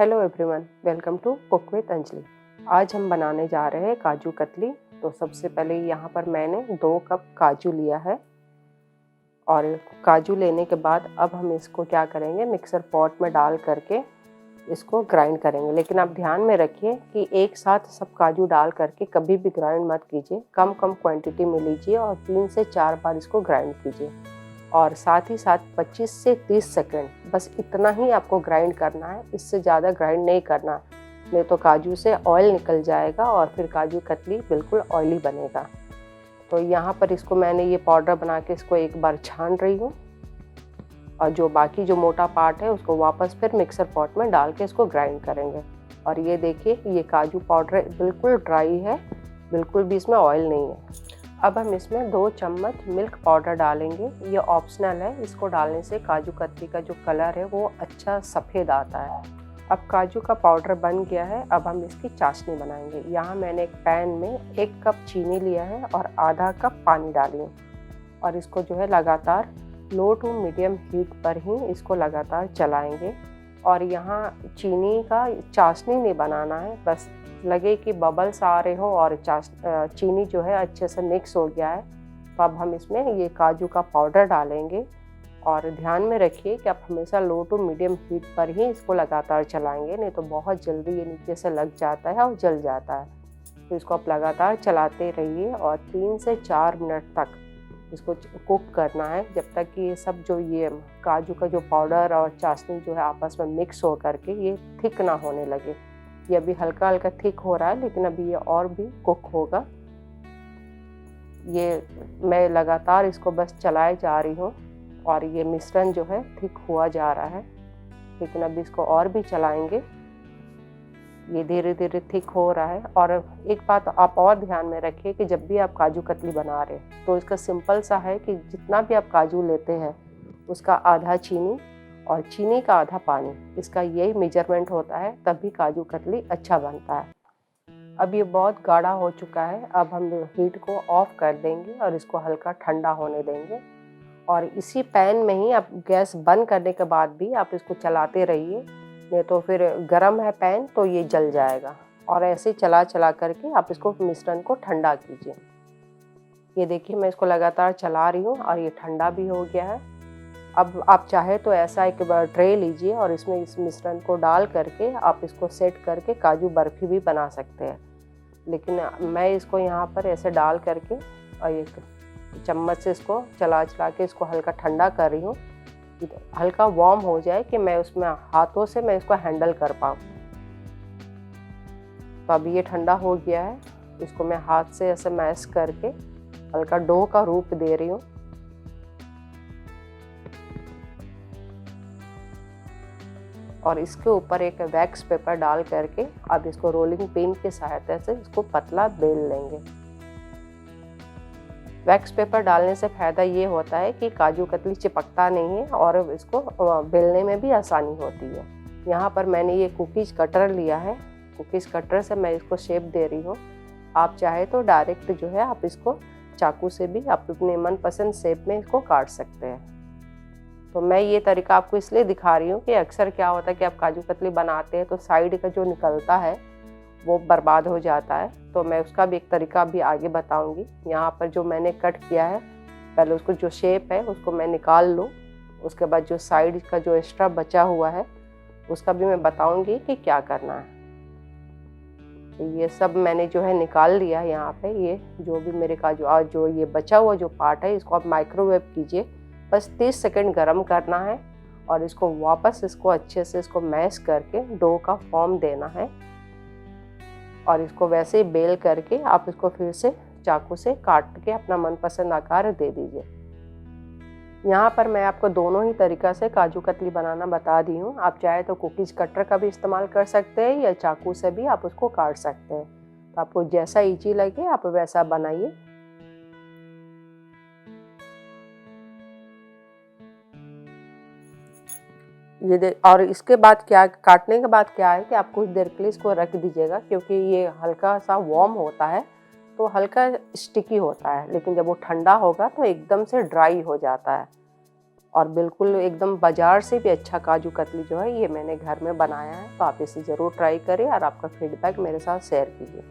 Hello everyone, welcome to cook with Anjali. आज हम बनाने जा रहे हैं काजू कतली। तो सबसे पहले यहाँ पर मैंने 2 कप काजू लिया है और काजू लेने के बाद अब हम इसको क्या करेंगे, मिक्सर पॉट में डाल करके इसको ग्राइंड करेंगे। लेकिन आप ध्यान में रखिए कि एक साथ सब काजू डाल करके कभी भी ग्राइंड मत कीजिए, कम कम क्वांटिटी में लीजिए और 3 से 4 बार इसको ग्राइंड कीजिए। और साथ ही साथ 25 से 30 सेकंड बस इतना ही आपको ग्राइंड करना है, इससे ज़्यादा ग्राइंड नहीं करना, नहीं तो काजू से ऑयल निकल जाएगा और फिर काजू कतली बिल्कुल ऑयली बनेगा। तो यहाँ पर इसको मैंने ये पाउडर बना के इसको एक बार छान रही हूँ और जो बाकी जो मोटा पार्ट है उसको वापस फिर मिक्सर पॉट में डाल के इसको ग्राइंड करेंगे। और ये देखिए, ये काजू पाउडर बिल्कुल ड्राई है, बिल्कुल भी इसमें ऑयल नहीं है। अब हम इसमें 2 चम्मच मिल्क पाउडर डालेंगे। ये ऑप्शनल है, इसको डालने से काजू कतली का जो कलर है वो अच्छा सफ़ेद आता है। अब काजू का पाउडर बन गया है, अब हम इसकी चाशनी बनाएंगे। यहाँ मैंने एक पैन में 1 कप चीनी लिया है और आधा कप पानी डाली हूँ और इसको जो है लगातार लो टू मीडियम हीट पर ही इसको लगातार चलाएंगे। और यहाँ चीनी का चाशनी नहीं बनाना है, बस लगे कि बबल्स आ रहे हो और चीनी जो है अच्छे से मिक्स हो गया है। तो अब हम इसमें ये काजू का पाउडर डालेंगे और ध्यान में रखिए कि आप हमेशा लो टू मीडियम हीट पर ही इसको लगातार चलाएंगे, नहीं तो बहुत जल्दी ये नीचे से लग जाता है और जल जाता है। तो इसको आप लगातार चलाते रहिए और 3 से 4 मिनट तक इसको कुक करना है, जब तक कि ये सब जो ये काजू का जो पाउडर और चाशनी जो है आपस में मिक्स हो करके ये थिक ना होने लगे। ये अभी हल्का हल्का थिक हो रहा है, लेकिन अभी ये और भी कुक होगा। ये मैं लगातार इसको बस चलाए जा रही हूँ और ये मिश्रण जो है थिक हुआ जा रहा है, लेकिन अभी इसको और भी चलाएंगे। ये धीरे धीरे थिक हो रहा है। और एक बात आप और ध्यान में रखिए कि जब भी आप काजू कतली बना रहे हैं तो इसका सिंपल सा है कि जितना भी आप काजू लेते हैं उसका आधा चीनी और चीनी का आधा पानी, इसका यही मेजरमेंट होता है, तभी काजू कतली अच्छा बनता है। अब ये बहुत गाढ़ा हो चुका है, अब हम हीट को ऑफ कर देंगे और इसको हल्का ठंडा होने देंगे। और इसी पैन में ही आप गैस बंद करने के बाद भी आप इसको चलाते रहिए, नहीं तो फिर गर्म है पैन तो ये जल जाएगा। और ऐसे चला चला करके आप इसको मिश्रण को ठंडा कीजिए। ये देखिए, मैं इसको लगातार चला रही हूँ और ये ठंडा भी हो गया है। अब आप चाहे तो ऐसा एक ट्रे लीजिए और इसमें इस मिश्रण को डाल करके आप इसको सेट करके काजू बर्फी भी बना सकते हैं। लेकिन मैं इसको यहाँ पर ऐसे डाल करके और एक चम्मच से इसको चला चला के इसको हल्का ठंडा कर रही हूँ, हल्का वार्म हो जाए कि मैं उसमें हाथों से मैं इसको हैंडल कर पाऊँ। तो अभी ये ठंडा हो गया है, इसको मैं हाथ से ऐसे मैश करके हल्का डो का रूप दे रही हूँ। और इसके ऊपर एक वैक्स पेपर डाल करके अब इसको रोलिंग पिन की सहायता से इसको पतला बेल लेंगे। वैक्स पेपर डालने से फ़ायदा ये होता है कि काजू कतली चिपकता नहीं है और इसको बेलने में भी आसानी होती है। यहाँ पर मैंने ये कुकीज़ कटर लिया है, कुकीज़ कटर से मैं इसको शेप दे रही हूँ। आप चाहे तो डायरेक्ट जो है आप इसको चाकू से भी आप अपने मनपसंद शेप में इसको काट सकते हैं। तो मैं ये तरीका आपको इसलिए दिखा रही हूँ कि अक्सर क्या होता है कि आप काजू कतली बनाते हैं तो साइड का जो निकलता है वो बर्बाद हो जाता है। तो मैं उसका भी एक तरीका भी आगे बताऊंगी। यहाँ पर जो मैंने कट किया है, पहले उसको जो शेप है उसको मैं निकाल लूँ, उसके बाद जो साइड का जो एक्स्ट्रा बचा हुआ है उसका भी मैं बताऊंगी कि क्या करना है। ये सब मैंने जो है निकाल लिया है। यहाँ पे ये जो भी मेरे काजू जो ये बचा हुआ जो पार्ट है इसको आप माइक्रोवेव कीजिए, बस 30 सेकंड गर्म करना है और इसको वापस इसको अच्छे से इसको मैश करके डो का फॉर्म देना है। और इसको वैसे ही बेल करके आप इसको फिर से चाकू से काट के अपना मनपसंद आकार दे दीजिए। यहाँ पर मैं आपको दोनों ही तरीक़ा से काजू कतली बनाना बता दी हूँ। आप चाहे तो कुकीज़ कटर का भी इस्तेमाल कर सकते हैं या चाकू से भी आप उसको काट सकते हैं। तो आपको जैसा ईजी लगे आप वैसा बनाइए। और इसके बाद क्या, काटने के बाद क्या है कि आप कुछ देर के लिए इसको रख दीजिएगा, क्योंकि ये हल्का सा वार्म होता है तो हल्का स्टिकी होता है, लेकिन जब वो ठंडा होगा तो एकदम से ड्राई हो जाता है। और बिल्कुल एकदम बाज़ार से भी अच्छा काजू कतली जो है ये मैंने घर में बनाया है। तो आप इसे ज़रूर ट्राई करें और आपका फीडबैक मेरे साथ शेयर कीजिए।